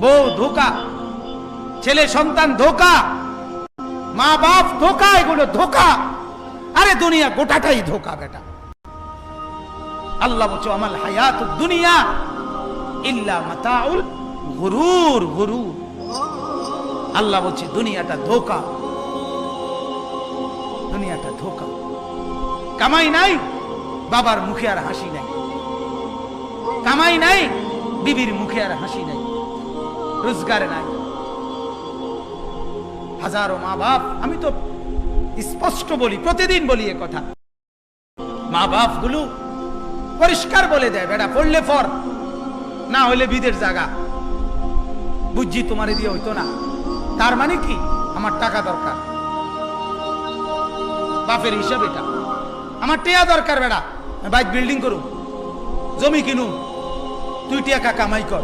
বউ ধোকা, ছেলে সন্তান ধোকা, মা বাপ ধোকা, এগুলো ধোকা। আরে দুনিয়া গোটাটাই ধোকা বেটা। আল্লাহ বলছে আমাল হায়াতুদ দুনিয়া ইল্লা মাতাউল গুরুর। গুরুর, আল্লাহ বলছে দুনিয়াটা ধোকা, দুনিয়াটা ধোকা। কামাই নাই, বাবার মুখে আর হাসি নাই। কামাই নাই, বিবির মুখে আর হাসি নাই। রোজগার নাই। হাজারো মা বাপ, আমি তো স্পষ্ট বলি, প্রতিদিন বলি এ কথা, মা বাপ গুলো পরিষ্কার বলে দেয় বেটা পড়লে পর, না হইলে বিদের জায়গা। বুঝছি তোমারে দিয়ে হইতো না, তার মানে কি আমার টাকা দরকার। বাপের হিসাব এটা, আমার টিয়া দরকার বেটা, বাইক বিল্ডিং করুম, জমি কিনুম, তুই টাকা কামাই কর।